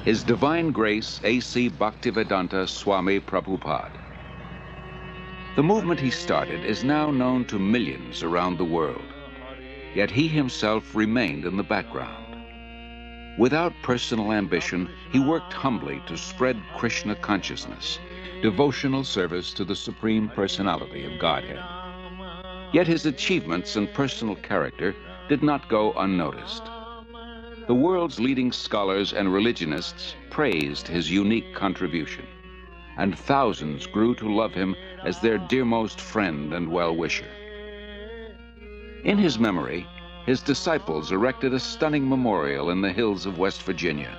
His Divine Grace A.C. Bhaktivedanta Swami Prabhupada. The movement he started is now known to millions around the world, yet he himself remained in the background. Without personal ambition, he worked humbly to spread Krishna consciousness, devotional service to the Supreme Personality of Godhead. Yet his achievements and personal character did not go unnoticed. The world's leading scholars and religionists praised his unique contribution, and thousands grew to love him as their dearmost friend and well-wisher. In his memory, his disciples erected a stunning memorial in the hills of West Virginia,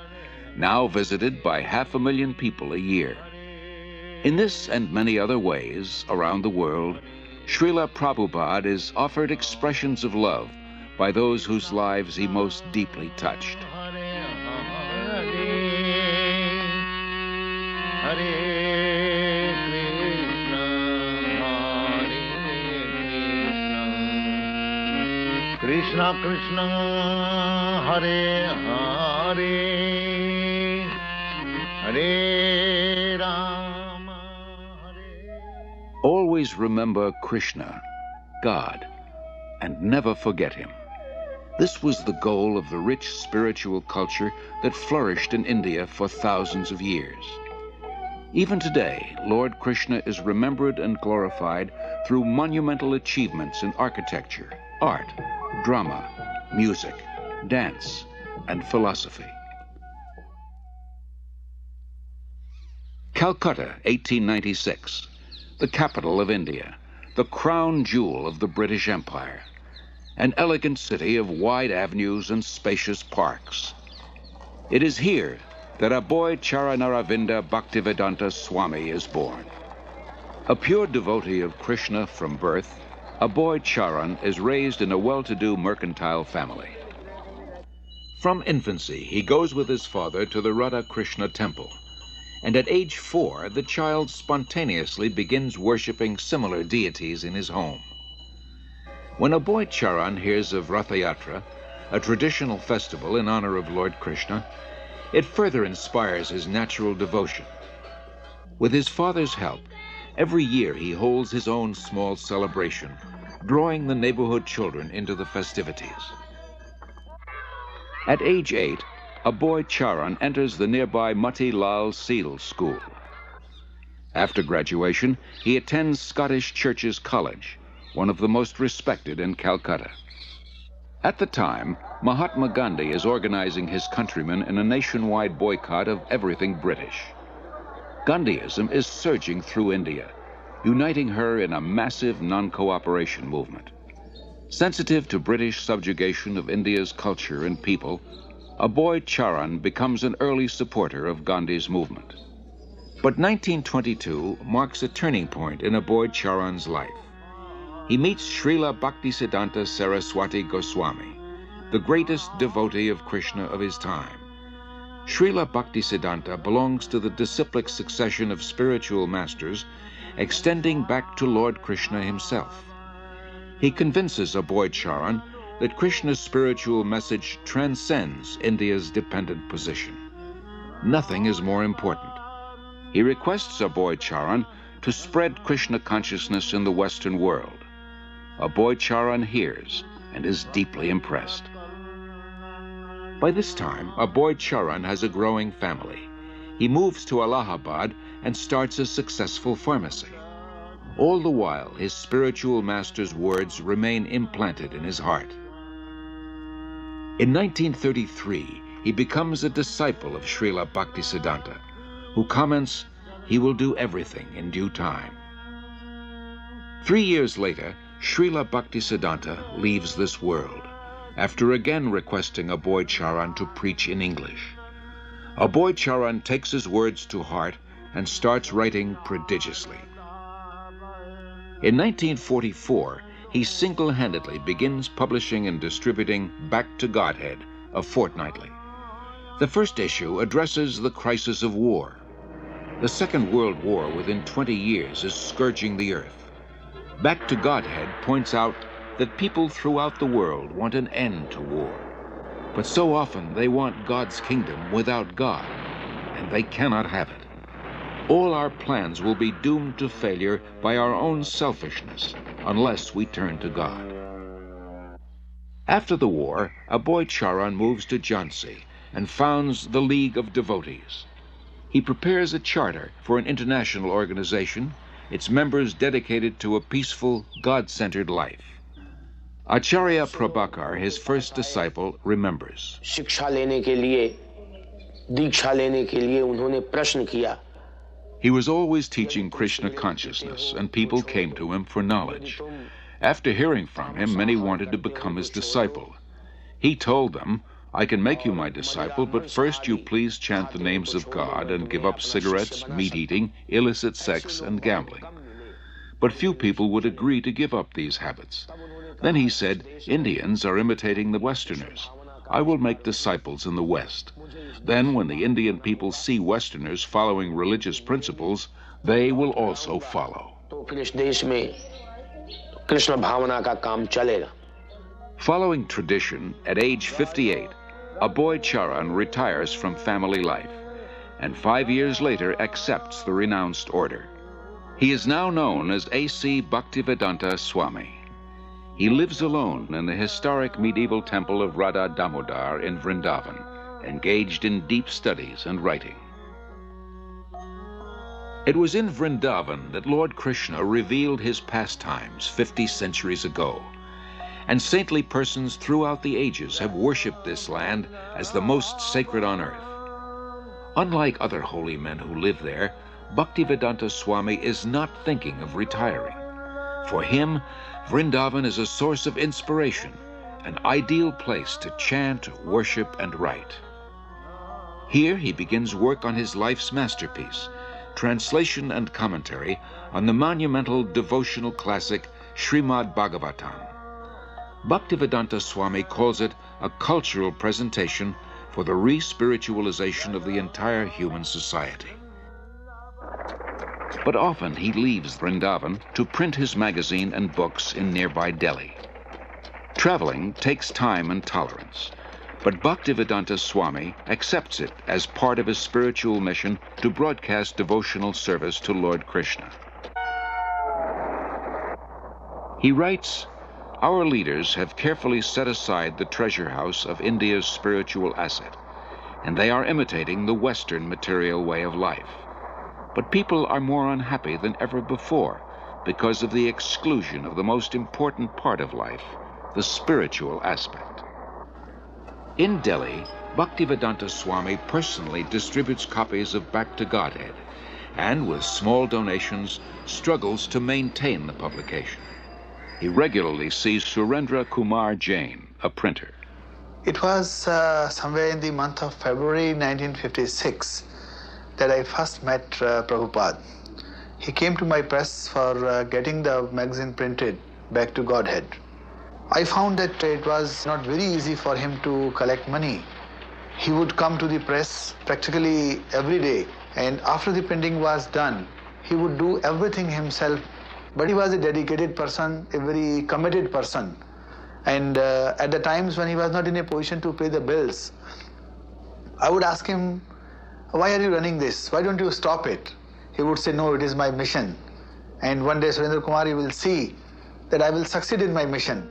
now visited by 500,000 people a year. In this and many other ways around the world, Srila Prabhupada is offered expressions of love by those whose lives he most deeply touched. Krishna Krishna Hare Hare Hare Rama Hare. Always remember Krishna, God, and never forget him. This was the goal of the rich spiritual culture that flourished in India for thousands of years. Even today, Lord Krishna is remembered and glorified through monumental achievements in architecture, art, drama, music, dance, and philosophy. Calcutta, 1896, the capital of India, the crown jewel of the British Empire, an elegant city of wide avenues and spacious parks. It is here that Aboy Charanaravinda Bhaktivedanta Swami is born. A pure devotee of Krishna from birth, Aboy Charan is raised in a well-to-do mercantile family. From infancy, he goes with his father to the Radha Krishna temple, and at age 4, the child spontaneously begins worshipping similar deities in his home. When Aboy Charan hears of Ratha Yatra, a traditional festival in honor of Lord Krishna, it further inspires his natural devotion. With his father's help, every year he holds his own small celebration, drawing the neighborhood children into the festivities. At age 8, Aboy Charan enters the nearby Mati Lal Seal School. After graduation, he attends Scottish Churches College, one of the most respected in Calcutta. At the time, Mahatma Gandhi is organizing his countrymen in a nationwide boycott of everything British. Gandhiism is surging through India, uniting her in a massive non-cooperation movement. Sensitive to British subjugation of India's culture and people, Aboy Charan becomes an early supporter of Gandhi's movement. But 1922 marks a turning point in Aboy Charan's life. He meets Srila Bhaktisiddhanta Saraswati Goswami, the greatest devotee of Krishna of his time. Srila Bhaktisiddhanta belongs to the disciplic succession of spiritual masters extending back to Lord Krishna himself. He convinces Aboy Charan that Krishna's spiritual message transcends India's dependent position. Nothing is more important. He requests Aboy Charan to spread Krishna consciousness in the Western world. Aboy Charan hears and is deeply impressed. By this time, Aboy Charan has a growing family. He moves to Allahabad and starts a successful pharmacy. All the while, his spiritual master's words remain implanted in his heart. In 1933, he becomes a disciple of Srila Bhaktisiddhanta, who comments, "He will do everything in due time." 3 years later, Srila Bhaktisiddhanta leaves this world, after again requesting Aboy Charan to preach in English. Aboy Charan takes his words to heart and starts writing prodigiously. In 1944, he single-handedly begins publishing and distributing Back to Godhead, a fortnightly. The first issue addresses the crisis of war. The Second World War within 20 years is scourging the earth. Back to Godhead points out that people throughout the world want an end to war. But so often they want God's kingdom without God, and they cannot have it. All our plans will be doomed to failure by our own selfishness unless we turn to God. After the war, Aboy Charan moves to Jhansi and founds the League of Devotees. He prepares a charter for an international organization, its members dedicated to a peaceful, God-centered life. Acharya Prabhakar, his first disciple, remembers. शिक्षा लेने के लिए, दीक्षा लेने के लिए उन्होंने प्रश्न किया. He was always teaching Krishna consciousness, and people came to him for knowledge. After hearing from him, many wanted to become his disciple. He told them, I can make you my disciple, but first you please chant the names of God and give up cigarettes, meat-eating, illicit sex, and gambling. But few people would agree to give up these habits. Then he said, Indians are imitating the Westerners. I will make disciples in the West. Then when the Indian people see Westerners following religious principles, they will also follow. Following tradition, at age 58, Aboy Charan retires from family life, and 5 years later accepts the renounced order. He is now known as A.C. Bhaktivedanta Swami. He lives alone in the historic medieval temple of Radha Damodar in Vrindavan, engaged in deep studies and writing. It was in Vrindavan that Lord Krishna revealed his pastimes 50 centuries ago, and saintly persons throughout the ages have worshipped this land as the most sacred on earth. Unlike other holy men who live there, Bhaktivedanta Swami is not thinking of retiring. For him, Vrindavan is a source of inspiration, an ideal place to chant, worship, and write. Here he begins work on his life's masterpiece, translation and commentary on the monumental devotional classic Srimad Bhagavatam. Bhaktivedanta Swami calls it a cultural presentation for the re-spiritualization of the entire human society. But often he leaves Vrindavan to print his magazine and books in nearby Delhi. Traveling takes time and tolerance, but Bhaktivedanta Swami accepts it as part of his spiritual mission to broadcast devotional service to Lord Krishna. He writes, Our leaders have carefully set aside the treasure house of India's spiritual asset, and they are imitating the Western material way of life. But people are more unhappy than ever before because of the exclusion of the most important part of life, the spiritual aspect. In Delhi, Bhaktivedanta Swami personally distributes copies of Back to Godhead, and with small donations, struggles to maintain the publication. He regularly sees Surendra Kumar Jain, a printer. It was somewhere in the month of February 1956 that I first met Prabhupada. He came to my press for getting the magazine printed, Back to Godhead. I found that it was not very easy for him to collect money. He would come to the press practically every day, and after the printing was done, he would do everything himself. But he was a dedicated person, a very committed person. And at the times when he was not in a position to pay the bills, I would ask him, why are you running this? Why don't you stop it? He would say, no, it is my mission. And one day, Surendra Kumar, you will see that I will succeed in my mission.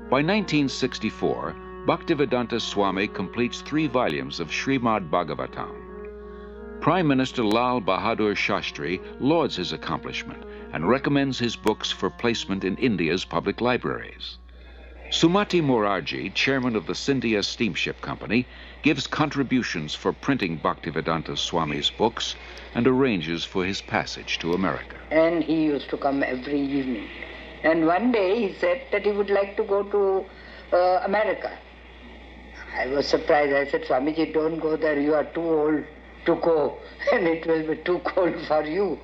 By 1964, Bhaktivedanta Swami completes 3 volumes of Srimad Bhagavatam. Prime Minister Lal Bahadur Shastri lauds his accomplishment and recommends his books for placement in India's public libraries. Sumati Morarji, chairman of the Scindia Steamship Company, gives contributions for printing Bhaktivedanta Swami's books and arranges for his passage to America. And he used to come every evening. And one day he said that he would like to go to America. I was surprised. I said, Swamiji, don't go there. You are too old to go, and it will be too cold for you.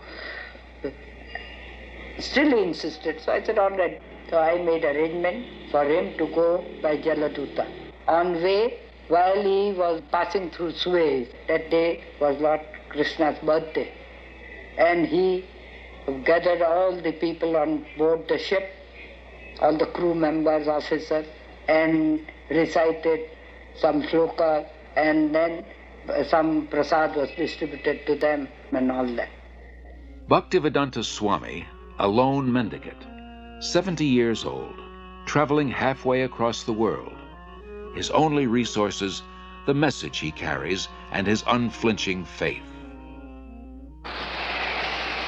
Still he insisted. So I said, all right. So I made arrangement for him to go by Jaladuta. On way, while he was passing through Suez, that day was Lord Krishna's birthday. And he gathered all the people on board the ship, all the crew members, officers, and recited some shlokas, and then some prasad was distributed to them and all that. Bhaktivedanta Swami, a lone mendicant, 70 years old, traveling halfway across the world. His only resources, the message he carries and his unflinching faith.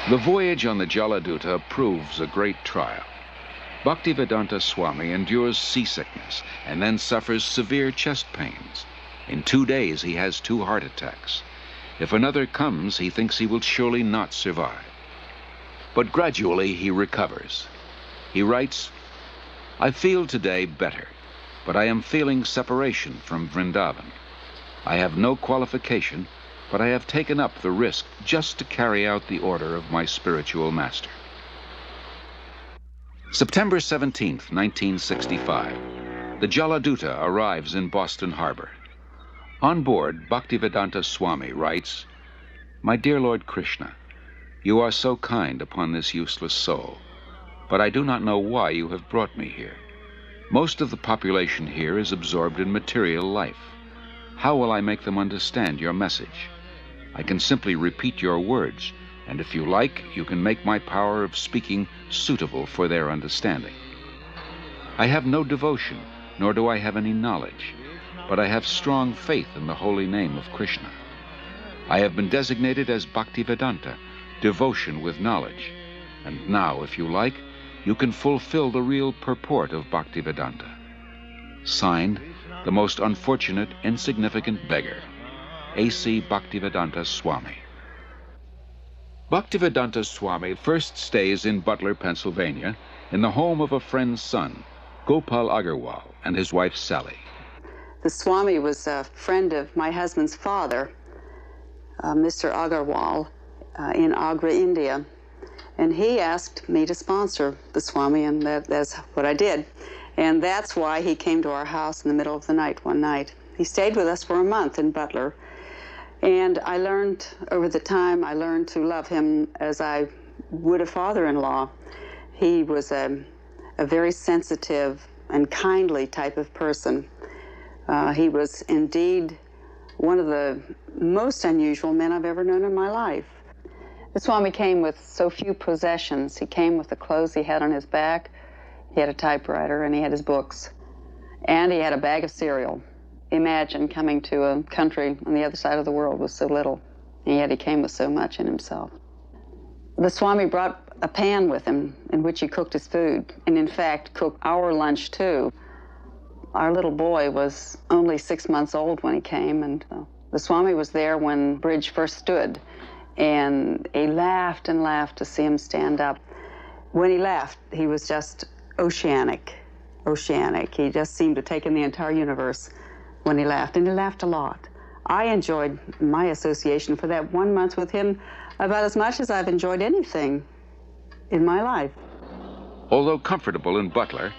The voyage on the Jaladuta proves a great trial. Bhaktivedanta Swami endures seasickness and then suffers severe chest pains. In 2 days, he has 2 heart attacks. If another comes, he thinks he will surely not survive. But gradually, he recovers. He writes, "I feel today better, but I am feeling separation from Vrindavan. I have no qualification, but I have taken up the risk just to carry out the order of my spiritual master." September 17th, 1965. The Jaladuta arrives in Boston Harbor. On board, Bhaktivedanta Swami writes, "My dear Lord Krishna, you are so kind upon this useless soul, but I do not know why you have brought me here. Most of the population here is absorbed in material life. How will I make them understand your message? I can simply repeat your words, and if you like, you can make my power of speaking suitable for their understanding. I have no devotion, nor do I have any knowledge, but I have strong faith in the holy name of Krishna. I have been designated as Bhaktivedanta, devotion with knowledge, and now, if you like, you can fulfill the real purport of Bhaktivedanta. Signed, the most unfortunate, insignificant beggar, A.C. Bhaktivedanta Swami." Bhaktivedanta Swami first stays in Butler, Pennsylvania, in the home of a friend's son, Gopal Agarwal, and his wife Sally. The Swami was a friend of my husband's father, Mr. Agarwal, in Agra, India. And he asked me to sponsor the Swami, and that's what I did. And that's why he came to our house in the middle of the night one night. He stayed with us for a month in Butler. And I learned, over the time, I learned to love him as I would a father-in-law. He was a very sensitive and kindly type of person. He was indeed one of the most unusual men I've ever known in my life. The Swami came with so few possessions. He came with the clothes he had on his back. He had a typewriter, and he had his books. And he had a bag of cereal. Imagine coming to a country on the other side of the world with so little, and yet he came with so much in himself. The Swami brought a pan with him in which he cooked his food, and in fact cooked our lunch too. Our little boy was only 6 months old when he came, and the Swami was there when Bridge first stood, and he laughed and laughed to see him stand up. When he laughed, he was just oceanic. He just seemed to take in the entire universe when he laughed, and he laughed a lot. I enjoyed my association for that 1 month with him about as much as I've enjoyed anything in my life. Although comfortable in Butler,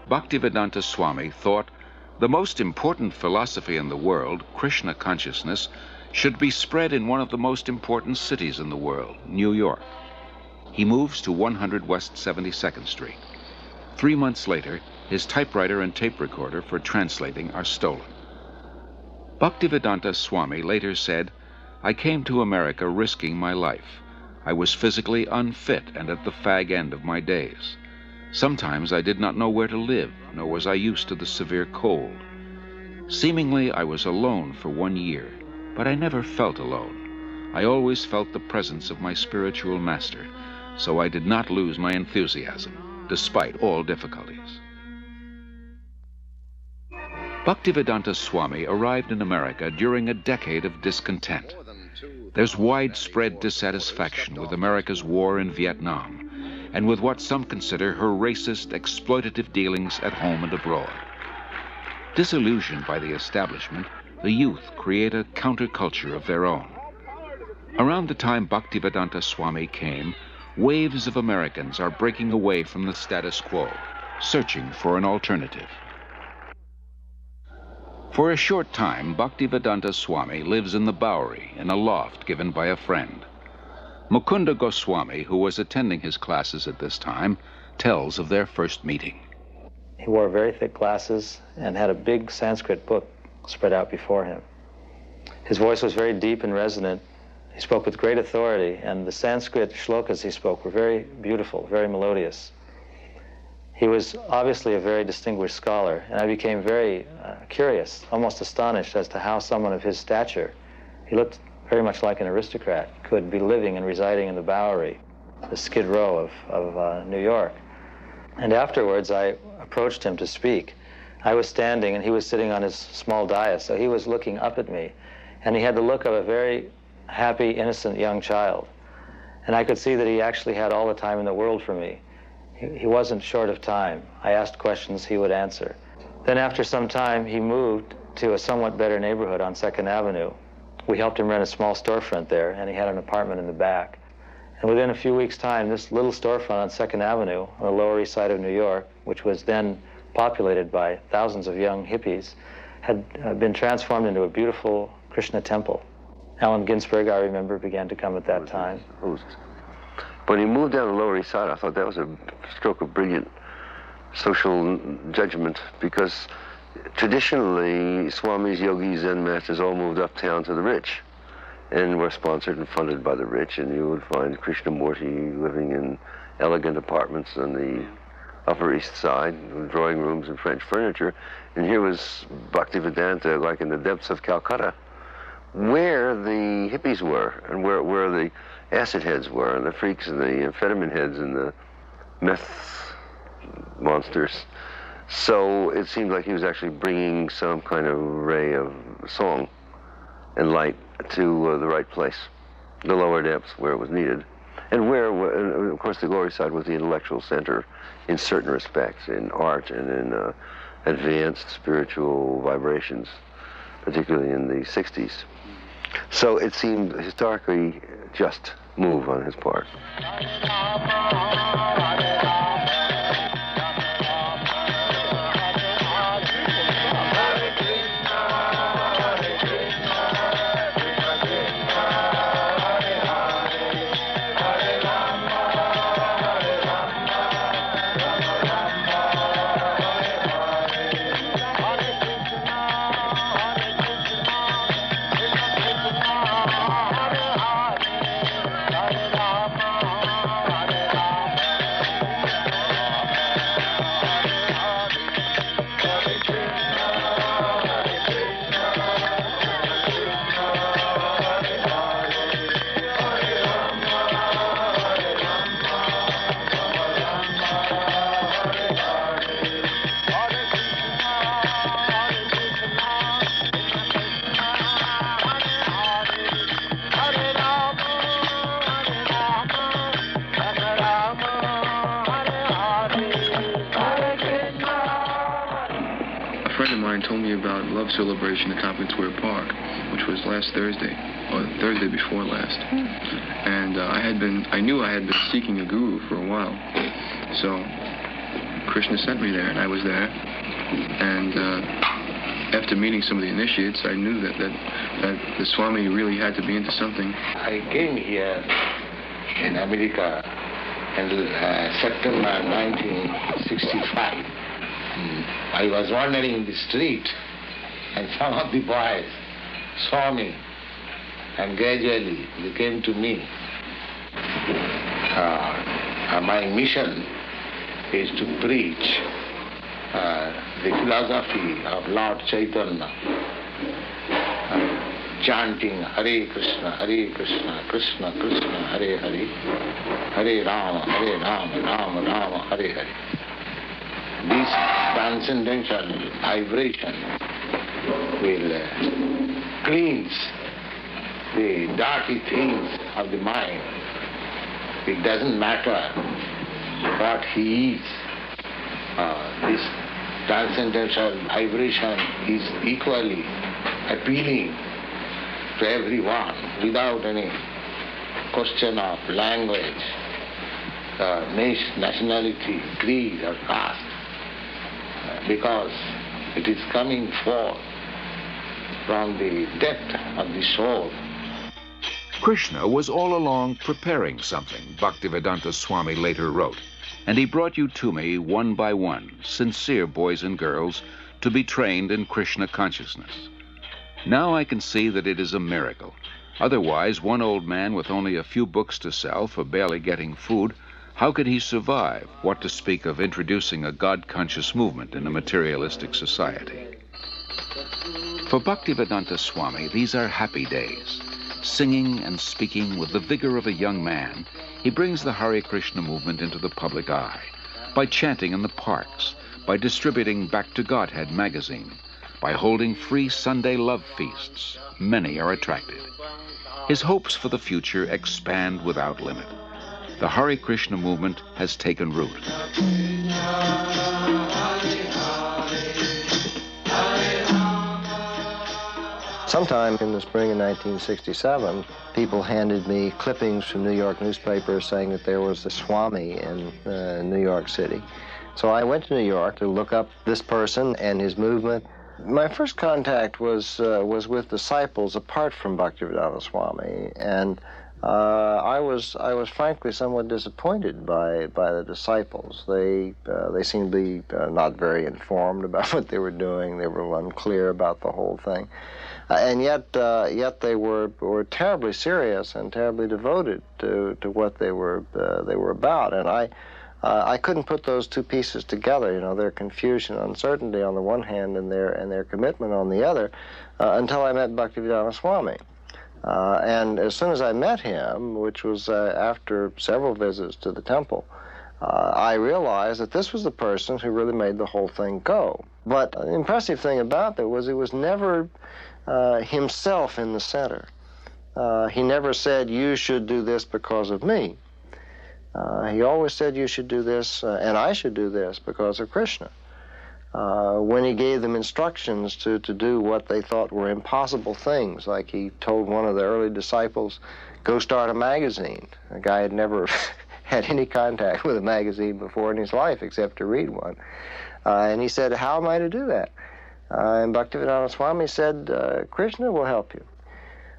Bhaktivedanta Swami thought the most important philosophy in the world, Krishna consciousness, should be spread in one of the most important cities in the world, New York. He moves to 100 West 72nd Street. 3 months later, his typewriter and tape recorder for translating are stolen. Bhaktivedanta Swami later said, "I came to America risking my life. I was physically unfit and at the fag end of my days. Sometimes I did not know where to live, nor was I used to the severe cold. Seemingly I was alone for 1 year, but I never felt alone. I always felt the presence of my spiritual master, so I did not lose my enthusiasm, despite all difficulties." Bhaktivedanta Swami arrived in America during a decade of discontent. There's widespread dissatisfaction with America's war in Vietnam, and with what some consider her racist, exploitative dealings at home and abroad. Disillusioned by the establishment, the youth create a counterculture of their own. Around the time Bhaktivedanta Swami came, waves of Americans are breaking away from the status quo, searching for an alternative. For a short time, Bhaktivedanta Swami lives in the Bowery in a loft given by a friend. Mukunda Goswami, who was attending his classes at this time, tells of their first meeting. He wore very thick glasses and had a big Sanskrit book spread out before him. His voice was very deep and resonant. He spoke with great authority, and the Sanskrit shlokas he spoke were very beautiful, very melodious. He was obviously a very distinguished scholar, and I became very curious, almost astonished as to how someone of his stature, he looked very much like an aristocrat, could be living and residing in the Bowery, the Skid Row of New York. And afterwards, I approached him to speak. I was standing, and he was sitting on his small dais, so he was looking up at me, and he had the look of a very happy, innocent young child. And I could see that he actually had all the time in the world for me. He wasn't short of time. I asked questions, he would answer. Then after some time, he moved to a somewhat better neighborhood on 2nd Avenue. We helped him rent a small storefront there, and he had an apartment in the back. And within a few weeks' time, this little storefront on 2nd Avenue, on the Lower East Side of New York, which was then populated by thousands of young hippies, had been transformed into a beautiful Krishna temple. Allen Ginsberg, I remember, began to come at that time. When he moved down the Lower East Side, I thought that was a stroke of brilliant social judgment, because traditionally, Swamis, yogis, Zen masters all moved uptown to the rich and were sponsored and funded by the rich, and you would find Krishnamurti living in elegant apartments on the Upper East Side, with drawing rooms and French furniture, and here was Bhaktivedanta, like in the depths of Calcutta, where the hippies were, and where the acid heads were, and the freaks, and the amphetamine heads, and the meth monsters. So it seemed like he was actually bringing some kind of ray of song and light to the right place, the lower depths where it was needed, and where, of course, the Lower East Side was the intellectual center in certain respects, in art and in advanced spiritual vibrations, particularly in the 60s. So it seemed historically just move on his part. Told me about Love Celebration at Tompkins Square Park, which was last Thursday, or Thursday before last. And I knew I had been seeking a guru for a while. So Krishna sent me there, and I was there. And after meeting some of the initiates, I knew that the Swami really had to be into something. I came here in America in September 1965. I was wandering in the street, and some of the boys saw me, and gradually they came to me. My mission is to preach the philosophy of Lord Chaitanya, chanting Hare Krishna, Krishna Krishna, Hare Hare, Hare Rama, Rama Rama, Hare Hare. This transcendental vibration will cleanse the dirty things of the mind. It doesn't matter what he is. This transcendental vibration is equally appealing to everyone without any question of language, nationality, creed, or caste. Because it is coming forth from the depth of the soul. Krishna was all along preparing something, Bhaktivedanta Swami later wrote, and he brought you to me one by one, sincere boys and girls, to be trained in Krishna consciousness. Now I can see that it is a miracle. Otherwise, one old man with only a few books to sell for barely getting food, how could he survive? What to speak of introducing a God-conscious movement in a materialistic society? For Bhaktivedanta Swami, these are happy days. Singing and speaking with the vigor of a young man, he brings the Hare Krishna movement into the public eye by chanting in the parks, by distributing Back to Godhead magazine, by holding free Sunday love feasts. Many are attracted. His hopes for the future expand without limit. The Hare Krishna movement has taken root. Sometime in the spring of 1967, people handed me clippings from New York newspapers saying that there was a Swami in New York City. So I went to New York to look up this person and his movement. My first contact was with disciples apart from Bhaktivedanta Swami, and I was frankly somewhat disappointed by the disciples. They seemed to be not very informed about what they were doing. They were unclear about the whole thing, and yet they were terribly serious and terribly devoted to what they were about. And I couldn't put those two pieces together, you know, their confusion, uncertainty on the one hand and their commitment on the other, until I met Bhaktivedanta Swami. And as soon as I met him, which was after several visits to the temple, I realized that this was the person who really made the whole thing go. But the impressive thing about that was he was never himself in the center. He never said, you should do this because of me. He always said, you should do this, and I should do this because of Krishna. When he gave them instructions to do what they thought were impossible things, like he told one of the early disciples, go start a magazine. The guy had never had any contact with a magazine before in his life except to read one. And he said, how am I to do that? And Bhaktivedanta Swami said, Krishna will help you.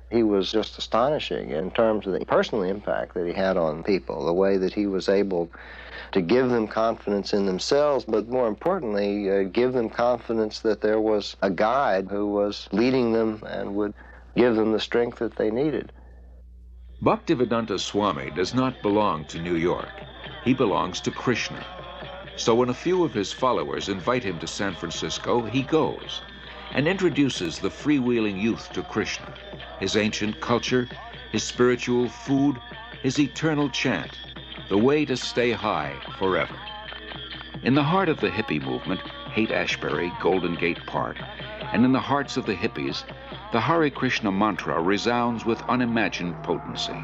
He was just astonishing in terms of the personal impact that he had on people, the way that he was able to give them confidence in themselves, but more importantly, give them confidence that there was a guide who was leading them and would give them the strength that they needed. Bhaktivedanta Swami does not belong to New York. He belongs to Krishna. So when a few of his followers invite him to San Francisco, he goes and introduces the freewheeling youth to Krishna, his ancient culture, his spiritual food, his eternal chant, the way to stay high forever. In the heart of the hippie movement, Haight-Ashbury, Golden Gate Park, and in the hearts of the hippies, the Hare Krishna mantra resounds with unimagined potency.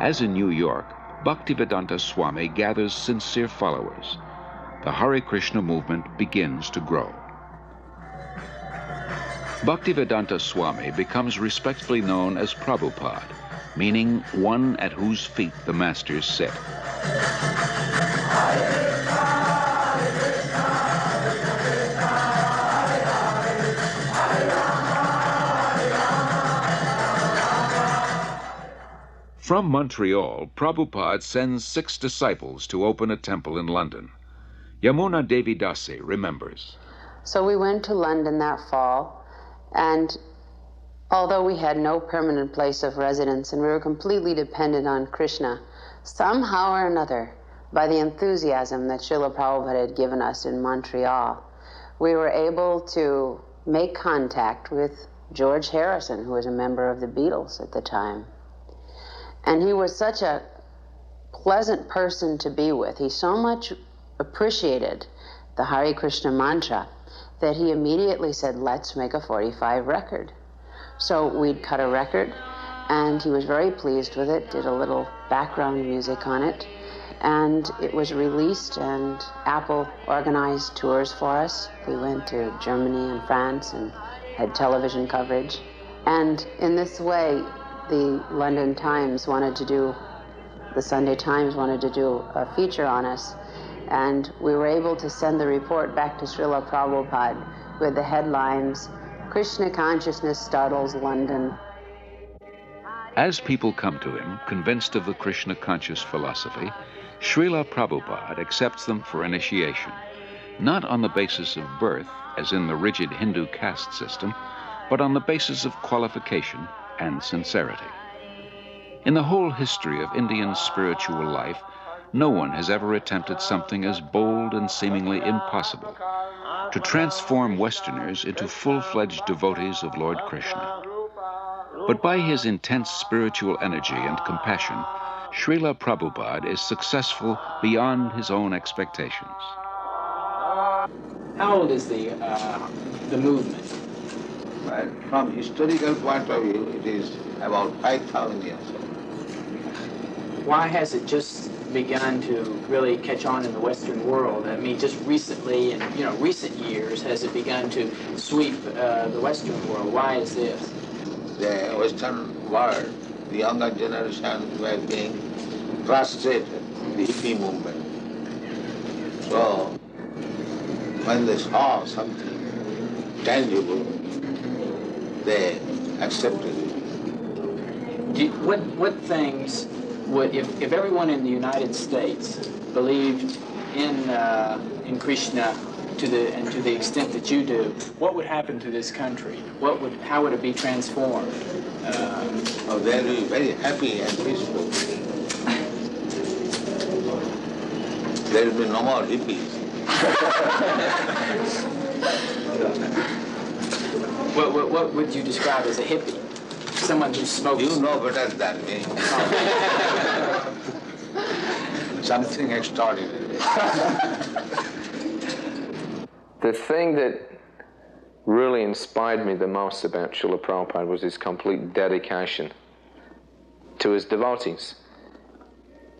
As in New York, Bhaktivedanta Swami gathers sincere followers. The Hare Krishna movement begins to grow. Bhaktivedanta Swami becomes respectfully known as Prabhupada, meaning one at whose feet the masters sit. From Montreal, Prabhupada sends 6 disciples to open a temple in London. Yamuna Devi Dasi remembers. So we went to London that fall, and although we had no permanent place of residence and we were completely dependent on Krishna, somehow or another, by the enthusiasm that Srila Prabhupada had given us in Montreal, we were able to make contact with George Harrison, who was a member of the Beatles at the time. And he was such a pleasant person to be with. He so much appreciated the Hare Krishna mantra that he immediately said, let's make a 45 record. So we'd cut a record, and he was very pleased with it, did a little background music on it, and it was released, and Apple organized tours for us. We went to Germany and France and had television coverage. And in this way, the London Times wanted to do, the Sunday Times wanted to do a feature on us. And we were able to send the report back to Srila Prabhupada with the headlines, "Krishna Consciousness Startles London." As people come to him, convinced of the Krishna conscious philosophy, Srila Prabhupada accepts them for initiation, not on the basis of birth, as in the rigid Hindu caste system, but on the basis of qualification and sincerity. In the whole history of Indian spiritual life, no one has ever attempted something as bold and seemingly impossible, to transform Westerners into full-fledged devotees of Lord Krishna. But by his intense spiritual energy and compassion, Srila Prabhupada is successful beyond his own expectations. How old is the movement? Well, from historical point of view, it is about 5,000 years old. Why has it just begun to really catch on in the Western world? I mean, just recently, in recent years, has it begun to sweep the Western world? Why is this? The Western world, the younger generation were being frustrated with the hippie movement. So, when they saw something tangible, they accepted it. What things would, if everyone in the United States believed in Krishna to the extent that you do, what would happen to this country? How would it be transformed? They'll be very happy and peaceful. There will be no more hippies. What would you describe as a hippie? Someone who smokes. You know better than me. Something extraordinary. The thing that really inspired me the most about Srila Prabhupada was his complete dedication to his devotees.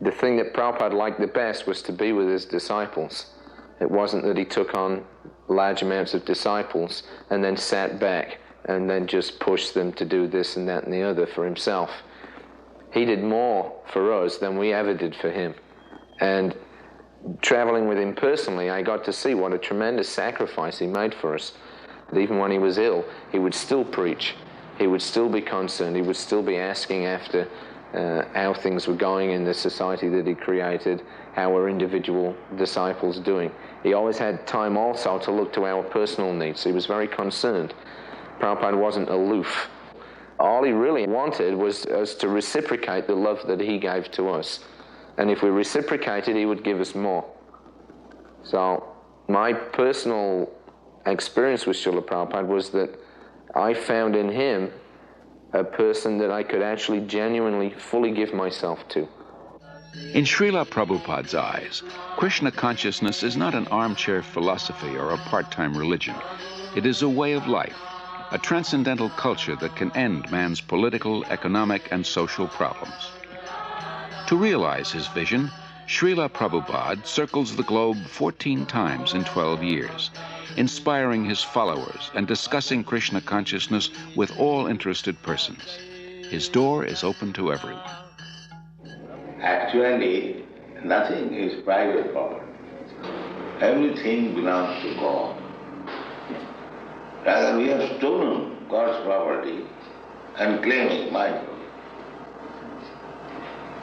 The thing that Prabhupada liked the best was to be with his disciples. It wasn't that he took on large amounts of disciples and then sat back and then just pushed them to do this and that and the other for himself. He did more for us than we ever did for him. And traveling with him personally, I got to see what a tremendous sacrifice he made for us. Even when he was ill, he would still preach. He would still be concerned. He would still be asking after how things were going in the society that he created, how were individual disciples doing. He always had time also to look to our personal needs. He was very concerned. Prabhupada wasn't aloof. All he really wanted was us to reciprocate the love that he gave to us. And if we reciprocated, he would give us more. So my personal experience with Srila Prabhupada was that I found in him a person that I could actually genuinely, fully give myself to. In Srila Prabhupada's eyes, Krishna consciousness is not an armchair philosophy or a part-time religion. It is a way of life, a transcendental culture that can end man's political, economic, and social problems. To realize his vision, Srila Prabhupada circles the globe 14 times in 12 years, inspiring his followers and discussing Krishna consciousness with all interested persons. His door is open to everyone. Actually, nothing is private property. Everything belongs to God. Rather, we have stolen God's property and claiming my property.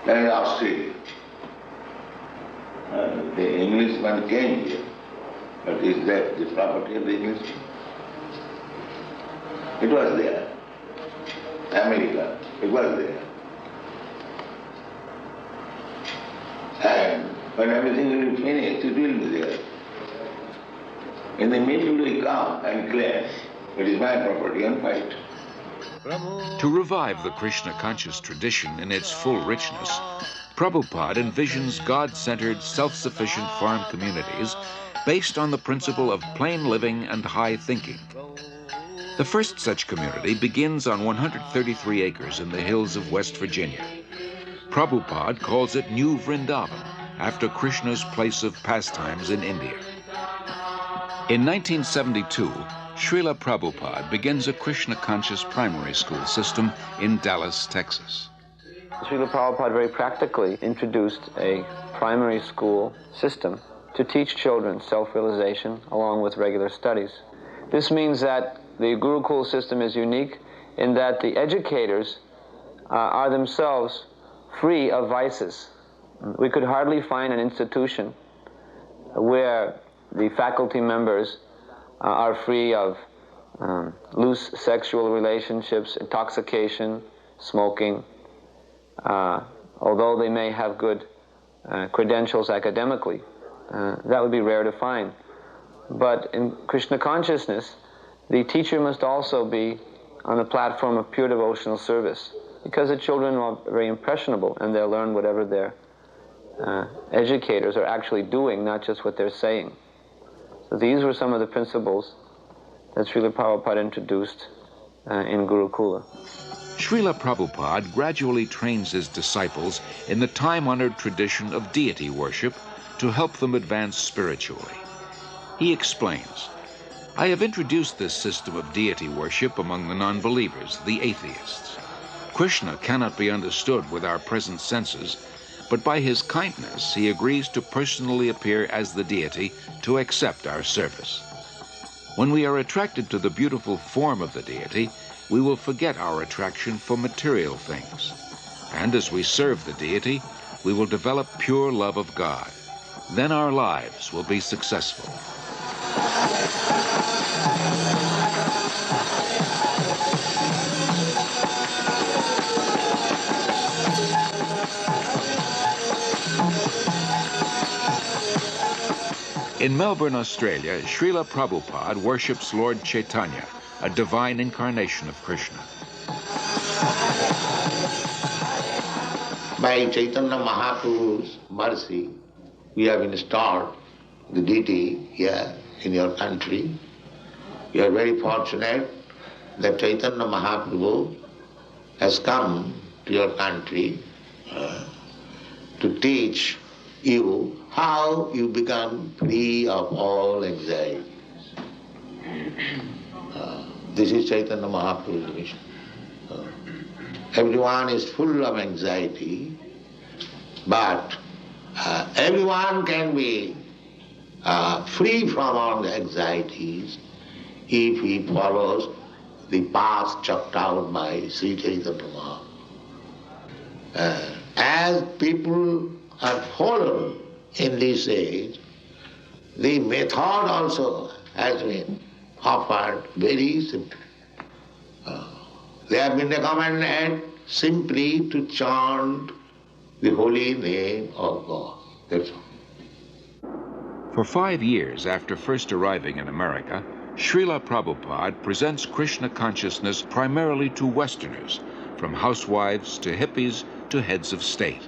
That is Australia. The Englishman came here, but is that the property of the Englishman? It was there. America, it was there. And when everything will be finished, it will be there. In the middle we come and claim, it is my property and fight. To revive the Krishna conscious tradition in its full richness, Prabhupada envisions God-centered, self-sufficient farm communities based on the principle of plain living and high thinking. The first such community begins on 133 acres in the hills of West Virginia. Prabhupada calls it New Vrindavan, after Krishna's place of pastimes in India. In 1972, Srila Prabhupada begins a Krishna-conscious primary school system in Dallas, Texas. Srila Prabhupada very practically introduced a primary school system to teach children self-realization along with regular studies. This means that the Gurukul system is unique in that the educators are themselves free of vices. We could hardly find an institution where the faculty members are free of loose sexual relationships, intoxication, smoking, although they may have good credentials academically. That would be rare to find. But in Krishna consciousness, the teacher must also be on the platform of pure devotional service, because the children are very impressionable and they'll learn whatever their educators are actually doing, not just what they're saying. So these were some of the principles that Srila Prabhupada introduced in Gurukula. Srila Prabhupada gradually trains his disciples in the time-honored tradition of deity worship to help them advance spiritually. He explains, "I have introduced this system of deity worship among the non-believers, the atheists. Krishna cannot be understood with our present senses, but by his kindness he agrees to personally appear as the deity to accept our service. When we are attracted to the beautiful form of the deity, we will forget our attraction for material things. And as we serve the deity, we will develop pure love of God. Then our lives will be successful." In Melbourne, Australia, Srila Prabhupada worships Lord Chaitanya, a divine incarnation of Krishna. By Chaitanya Mahaprabhu's mercy, we have installed the deity here in your country. We are very fortunate that Chaitanya Mahaprabhu has come to your country to teach you how you become free of all anxieties. This is Chaitanya Mahaprabhu's mission. Everyone is full of anxiety, but everyone can be free from all the anxieties if he follows the path chalked out by Sri Chaitanya Mahaprabhu. As people are fallen in this age, the method also has been offered very simply. They have been recommended simply to chant the holy name of God. That's all. For 5 years after first arriving in America, Srila Prabhupada presents Krishna consciousness primarily to Westerners, from housewives to hippies to heads of state.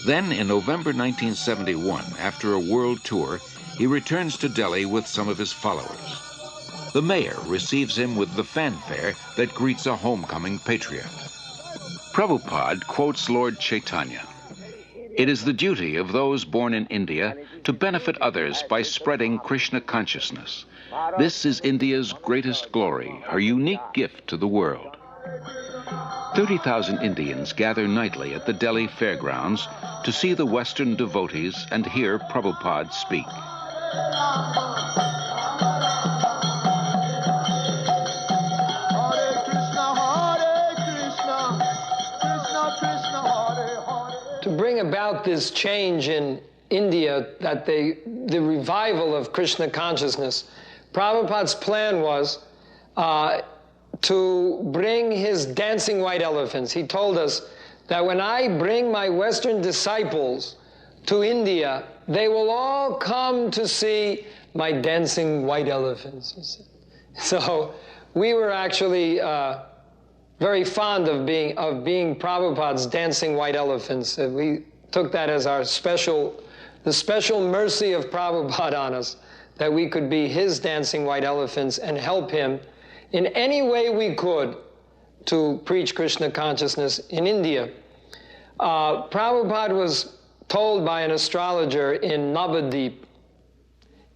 Then, in November 1971, after a world tour, he returns to Delhi with some of his followers. The mayor receives him with the fanfare that greets a homecoming patriot. Prabhupada quotes Lord Chaitanya, "It is the duty of those born in India to benefit others by spreading Krishna consciousness. This is India's greatest glory, her unique gift to the world." 30,000 Indians gather nightly at the Delhi fairgrounds to see the Western devotees and hear Prabhupada speak. To bring about this change in India, that the revival of Krishna consciousness, Prabhupada's plan was to bring his dancing white elephants. He told us that when I bring my Western disciples to India, they will all come to see my dancing white elephants, he said. So we were actually very fond of being Prabhupada's dancing white elephants. We took that as the special mercy of Prabhupada on us, that we could be his dancing white elephants and help him in any way we could to preach Krishna consciousness in India. Prabhupada was told by an astrologer in Navadip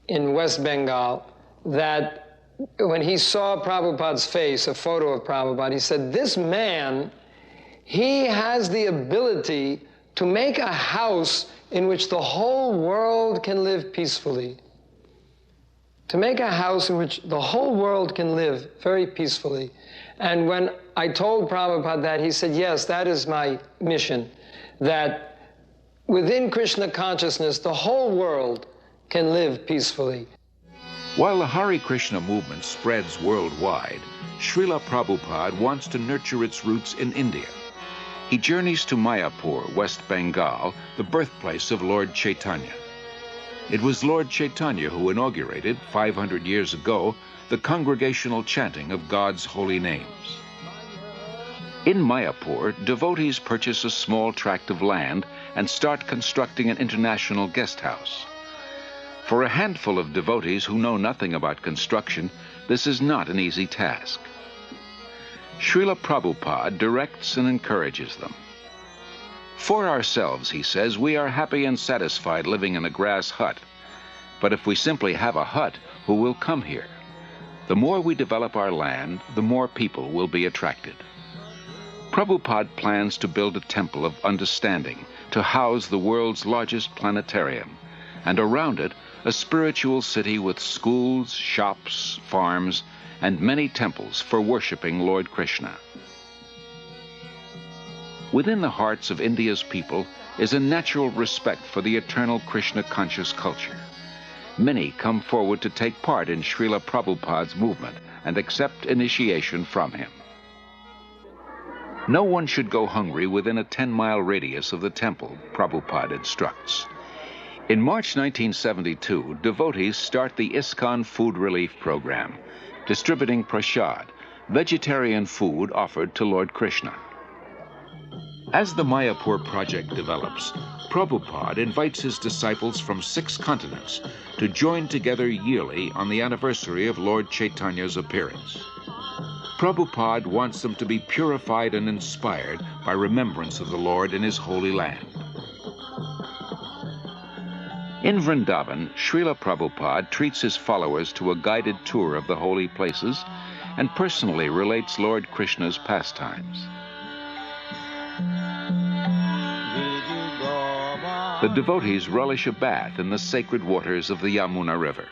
in West Bengal that when he saw Prabhupada's face, a photo of Prabhupada, he said, this man, he has the ability to make a house in which the whole world can live peacefully. To make a house in which the whole world can live very peacefully. And when I told Prabhupada that, he said, yes, that is my mission, that within Krishna consciousness, the whole world can live peacefully. While the Hare Krishna movement spreads worldwide, Srila Prabhupada wants to nurture its roots in India. He journeys to Mayapur, West Bengal, the birthplace of Lord Chaitanya. It was Lord Chaitanya who inaugurated, 500 years ago, the congregational chanting of God's holy names. In Mayapur, devotees purchase a small tract of land and start constructing an international guest house. For a handful of devotees who know nothing about construction, this is not an easy task. Srila Prabhupada directs and encourages them. For ourselves, he says, we are happy and satisfied living in a grass hut. But if we simply have a hut, who will come here? The more we develop our land, the more people will be attracted. Prabhupada plans to build a temple of understanding to house the world's largest planetarium, and around it, a spiritual city with schools, shops, farms, and many temples for worshiping Lord Krishna. Within the hearts of India's people is a natural respect for the eternal Krishna-conscious culture. Many come forward to take part in Srila Prabhupada's movement and accept initiation from him. No one should go hungry within a 10-mile radius of the temple, Prabhupada instructs. In March 1972, devotees start the ISKCON Food Relief Program, distributing prasad, vegetarian food offered to Lord Krishna. As the Mayapur project develops, Prabhupada invites his disciples from 6 continents to join together yearly on the anniversary of Lord Chaitanya's appearance. Prabhupada wants them to be purified and inspired by remembrance of the Lord in his holy land. In Vrindavan, Srila Prabhupada treats his followers to a guided tour of the holy places and personally relates Lord Krishna's pastimes. The devotees relish a bath in the sacred waters of the Yamuna River.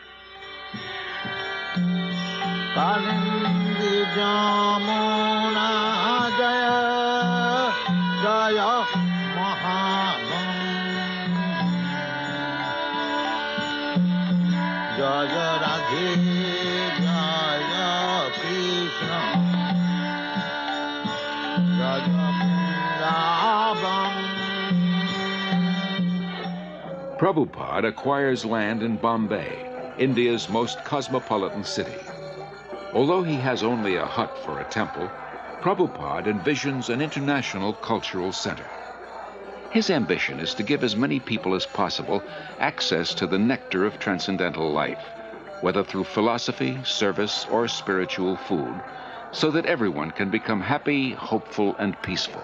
Prabhupada acquires land in Bombay, India's most cosmopolitan city. Although he has only a hut for a temple, Prabhupada envisions an international cultural center. His ambition is to give as many people as possible access to the nectar of transcendental life, whether through philosophy, service, or spiritual food, so that everyone can become happy, hopeful, and peaceful.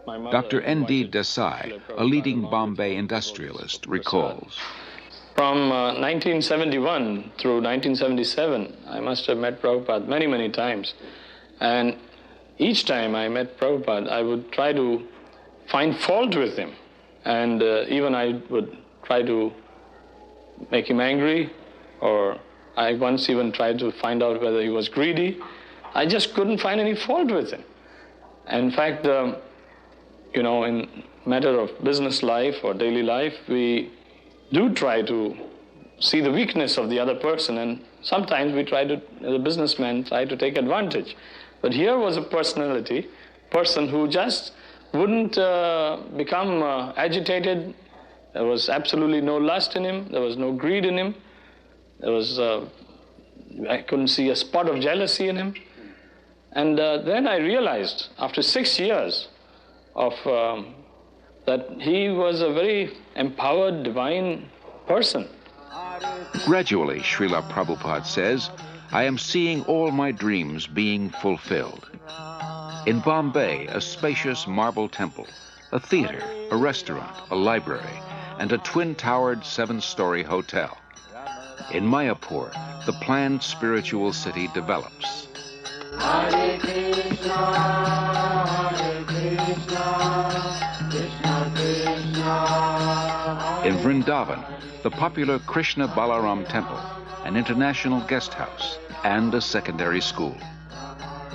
Dr. N.D. Desai, a leading Bombay industrialist, recalls. From 1971 through 1977, I must have met Prabhupada many, many times. And each time I met Prabhupada, I would try to find fault with him. And even I would try to make him angry, or I once even tried to find out whether he was greedy. I just couldn't find any fault with him. In fact, you know, in matter of business life or daily life, we do try to see the weakness of the other person, and sometimes we try to, as a businessman, try to take advantage. But here was a person who just wouldn't become agitated. There was absolutely no lust in him. There was no greed in him. There was, I couldn't see a spot of jealousy in him. And then I realized, after 6 years, that he was a very empowered, divine person. Gradually, Srila Prabhupada says, I am seeing all my dreams being fulfilled. In Bombay, a spacious marble temple, a theater, a restaurant, a library, and a twin-towered 7-story hotel. In Mayapur, the planned spiritual city develops. Hare Krishna, Krishna Krishna. In Vrindavan, the popular Krishna Balaram Temple, an international guest house, and a secondary school.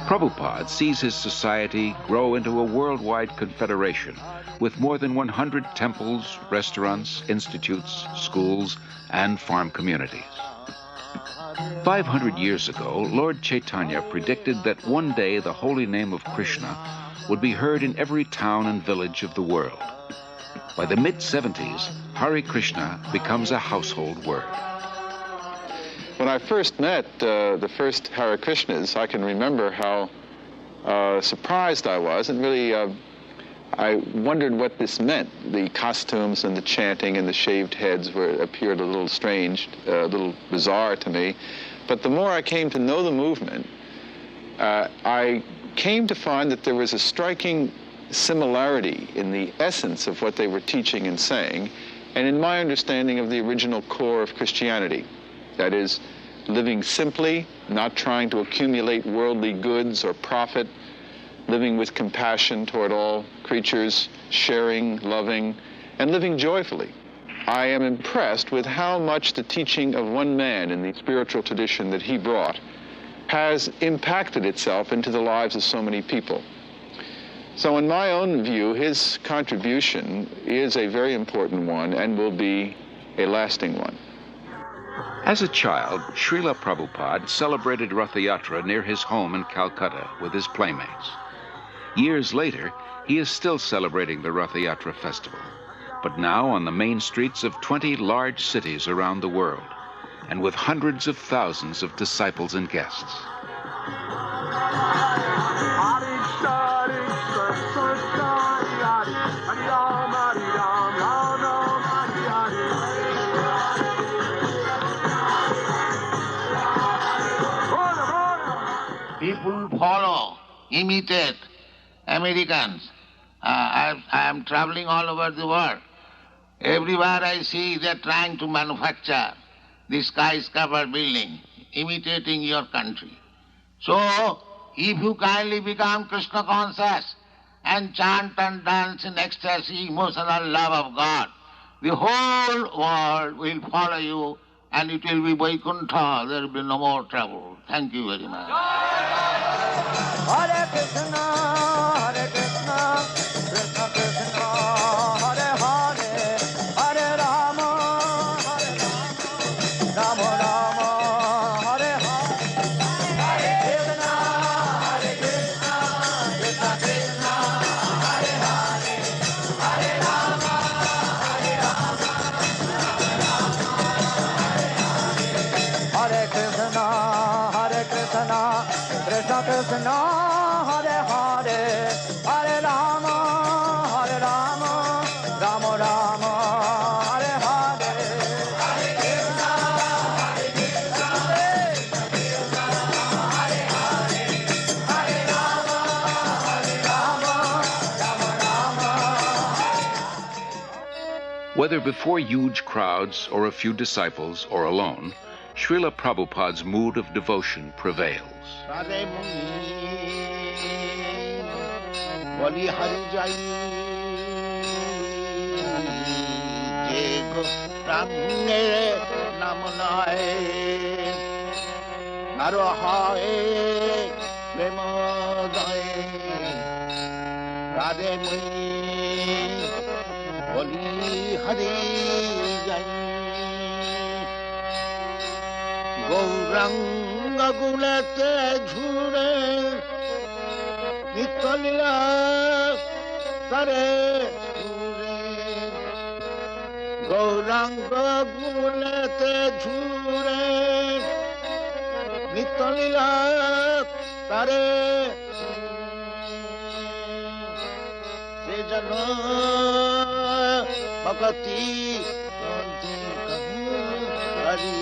Prabhupada sees his society grow into a worldwide confederation with more than 100 temples, restaurants, institutes, schools, and farm communities. 500 years ago, Lord Chaitanya predicted that one day the holy name of Krishna would be heard in every town and village of the world. By the mid-70s, Hare Krishna becomes a household word. When I first met the first Hare Krishnas, I can remember how surprised I was, and really I wondered what this meant. The costumes and the chanting and the shaved heads appeared a little strange, a little bizarre to me. But the more I came to know the movement, I came to find that there was a striking similarity in the essence of what they were teaching and saying, and in my understanding of the original core of Christianity. That is, living simply, not trying to accumulate worldly goods or profit, living with compassion toward all creatures, sharing, loving, and living joyfully. I am impressed with how much the teaching of one man in the spiritual tradition that he brought has impacted itself into the lives of so many people. So in my own view, his contribution is a very important one and will be a lasting one. As a child, Srila Prabhupada celebrated Rath Yatra near his home in Calcutta with his playmates. Years later, he is still celebrating the Rath Yatra festival, but now on the main streets of 20 large cities around the world, and with hundreds of thousands of disciples and guests. People follow, imitate Americans. I am traveling all over the world. Everywhere I see they're trying to manufacture the skyscraper building, imitating your country. So, if you kindly become Krishna conscious and chant and dance in ecstasy, emotional love of God, the whole world will follow you and it will be Vaikuntha. There will be no more trouble. Thank you very much. Hare Krishna, Krishna Krishna, Hare Hare, Hare Rama, Rama Rama, Hare Hare. Hare Krishna, Krishna Krishna, Hare Hare, Hare Rama, Hare Krishna, Krishna Krishna, Hare Hare, Hare Rama, Rama Rama, Hare Hare. Hare Krishna, Krishna Krishna, Hare Hare, Hare Rama, Rama Rama. Whether before huge crowds or a few disciples or alone, Srila Prabhupada's mood of devotion prevails. Gauranga gulate jhure Nitolila tare jhure Gauranga gulate jhure Nitolila tare Sejana Bhakati Hari.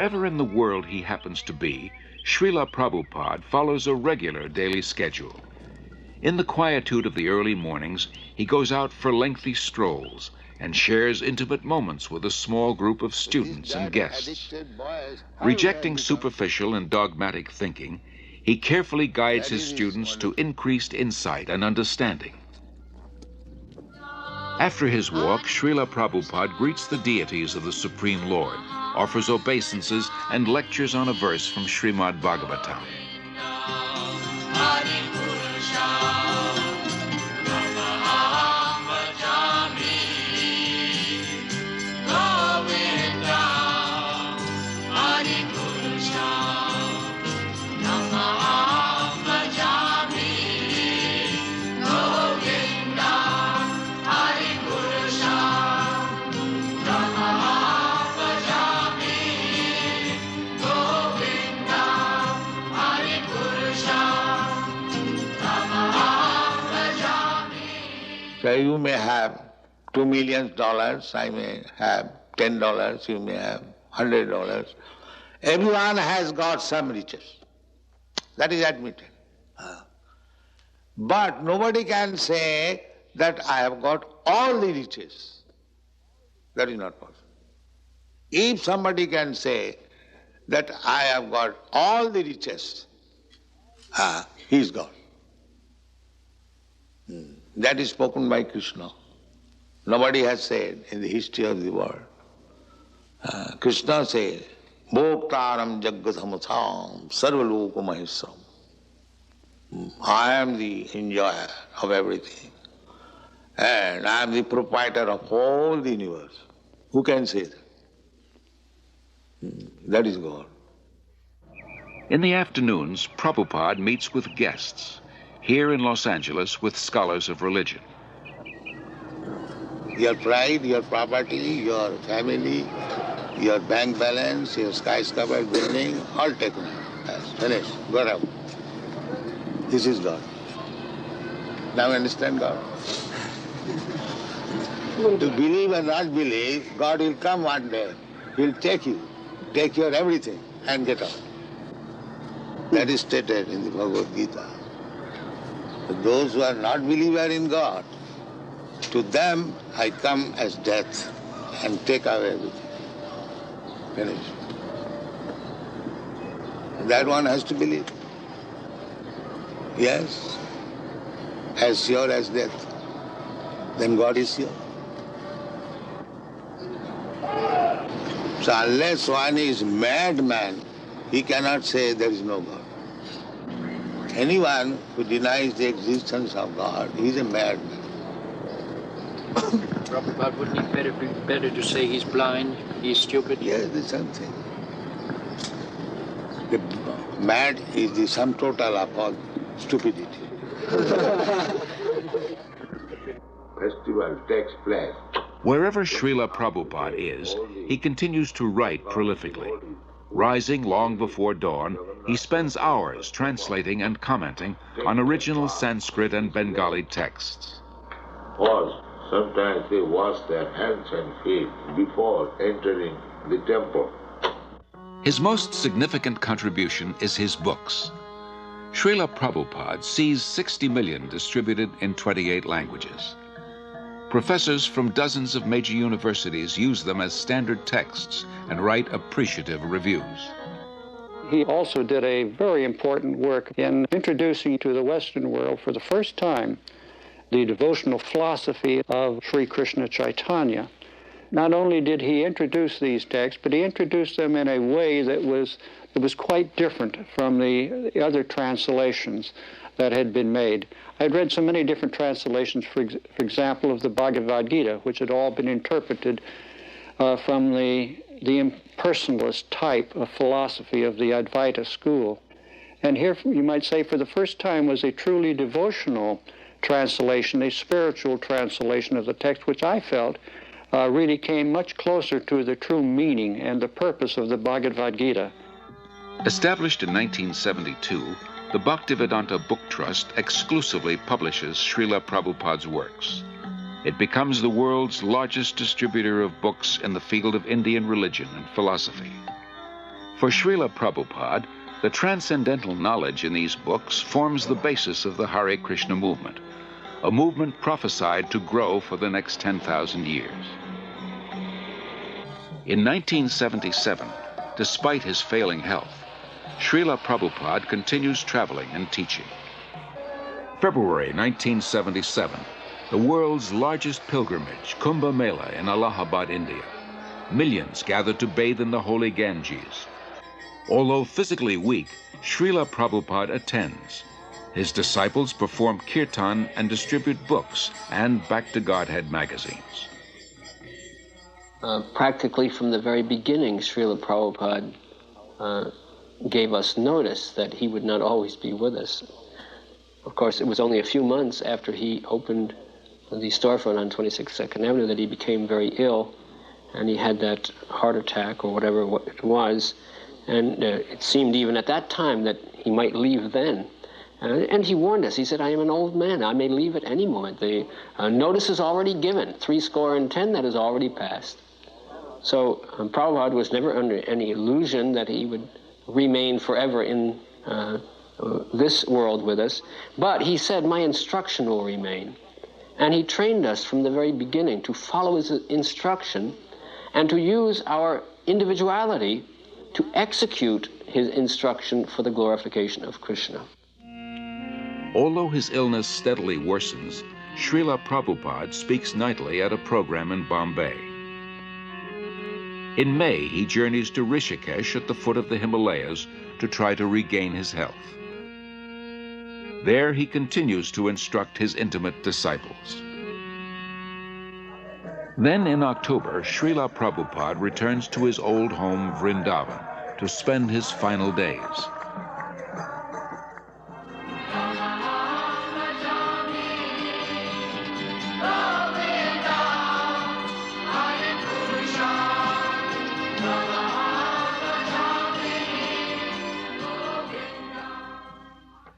Wherever in the world he happens to be, Srila Prabhupada follows a regular daily schedule. In the quietude of the early mornings, he goes out for lengthy strolls and shares intimate moments with a small group of students and guests. Rejecting superficial and dogmatic thinking, he carefully guides his students to increased insight and understanding. After his walk, Srila Prabhupada greets the deities of the Supreme Lord, offers obeisances, and lectures on a verse from Srimad Bhagavatam. So you may have $2 million, I may have $10, you may have $100. Everyone has got some riches. That is admitted. But nobody can say that I have got all the riches. That is not possible. If somebody can say that I have got all the riches, he is God. That is spoken by Krishna. Nobody has said in the history of the world. Krishna says, Bhoktaram Jaggathamutham Sarvaloka Mahesam. I am the enjoyer of everything. And I am the proprietor of all the universe. Who can say that? That is God. In the afternoons, Prabhupada meets with guests, here in Los Angeles with scholars of religion. Your pride, your property, your family, your bank balance, your skyscraper building, all taken out. Yes, finished. Go out. This is God. Now understand God? To believe or not believe, God will come one day. He'll take you, take your everything and get out. That is stated in the Bhagavad Gita. Those who are not believer in God, to them I come as death and take away everything. Finished. That one has to believe. Yes, as sure as death. Then God is sure. So unless one is madman, he cannot say there is no God. Anyone who denies the existence of God is a madman. Prabhupada, wouldn't it be better to say he's blind, he's stupid? Yes, the same thing. The mad is the sum total of all stupidity. Festival takes place. Wherever Srila Prabhupada is, he continues to write prolifically. Rising long before dawn, he spends hours translating and commenting on original Sanskrit and Bengali texts. Or sometimes they wash their hands and feet before entering the temple. His most significant contribution is his books. Srila Prabhupada sees 60 million distributed in 28 languages. Professors from dozens of major universities use them as standard texts and write appreciative reviews. He also did a very important work in introducing to the Western world for the first time the devotional philosophy of Sri Krishna Chaitanya. Not only did he introduce these texts, but he introduced them in a way that was quite different from the other translations that had been made. I had read so many different translations, for example, of the Bhagavad Gita, which had all been interpreted from the impersonalist type of philosophy of the Advaita school. And here, you might say, for the first time was a truly devotional translation, a spiritual translation of the text, which I felt really came much closer to the true meaning and the purpose of the Bhagavad Gita. Established in 1972, the Bhaktivedanta Book Trust exclusively publishes Srila Prabhupada's works. It becomes the world's largest distributor of books in the field of Indian religion and philosophy. For Srila Prabhupada, the transcendental knowledge in these books forms the basis of the Hare Krishna movement, a movement prophesied to grow for the next 10,000 years. In 1977, despite his failing health, Srila Prabhupada continues traveling and teaching. February 1977, the world's largest pilgrimage, Kumbh Mela in Allahabad, India. Millions gathered to bathe in the holy Ganges. Although physically weak, Srila Prabhupada attends. His disciples perform kirtan and distribute books and Back to Godhead magazines. Practically from the very beginning, Srila Prabhupada gave us notice that he would not always be with us. Of course, it was only a few months after he opened the storefront on 26th 2nd Avenue that he became very ill, and he had that heart attack or whatever it was, and it seemed even at that time that he might leave then. And he warned us. He said, I am an old man. I may leave at any moment. The notice is already given. 70 that has already passed. So Prabhupada was never under any illusion that he would remain forever in this world with us. But he said, my instruction will remain. And he trained us from the very beginning to follow his instruction and to use our individuality to execute his instruction for the glorification of Krishna. Although his illness steadily worsens, Srila Prabhupada speaks nightly at a program in Bombay. In May, he journeys to Rishikesh at the foot of the Himalayas to try to regain his health. There, he continues to instruct his intimate disciples. Then in October, Srila Prabhupada returns to his old home, Vrindavan, to spend his final days.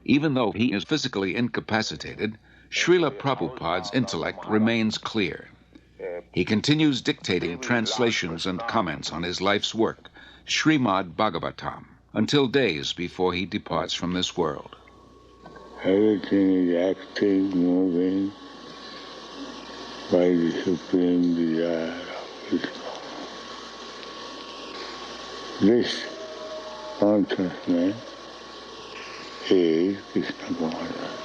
Even though he is physically incapacitated, Srila Prabhupada's intellect remains clear. He continues dictating translations and comments on his life's work, Srimad Bhagavatam, until days before he departs from this world. Everything is active, moving by the supreme desire of Krishna. This consciousness is Krishna consciousness.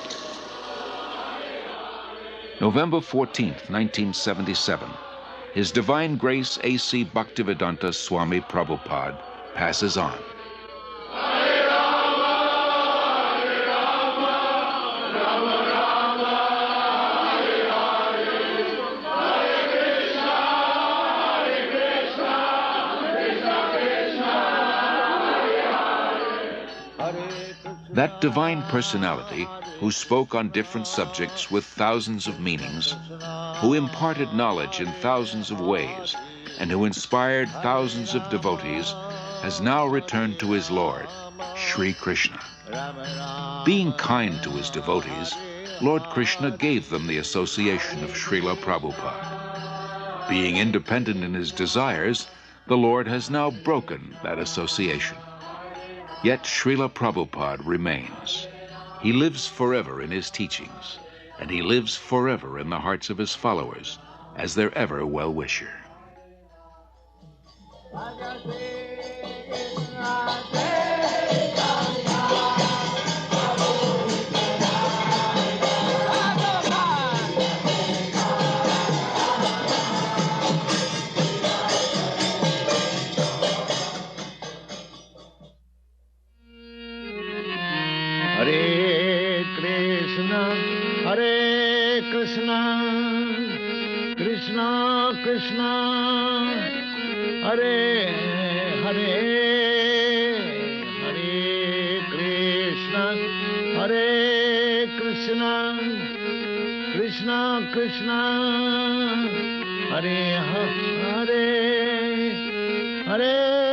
November 14th, 1977, His Divine Grace A.C. Bhaktivedanta Swami Prabhupada passes on. That divine personality who spoke on different subjects with thousands of meanings, who imparted knowledge in thousands of ways, and who inspired thousands of devotees, has now returned to his Lord, Sri Krishna. Being kind to his devotees, Lord Krishna gave them the association of Srila Prabhupada. Being independent in his desires, the Lord has now broken that association. Yet Srila Prabhupada remains. He lives forever in his teachings, and he lives forever in the hearts of his followers as their ever well-wisher. Hare Krishna, Krishna Krishna, Hare Hare, Hare Krishna, Krishna Krishna, Hare Hare, Hare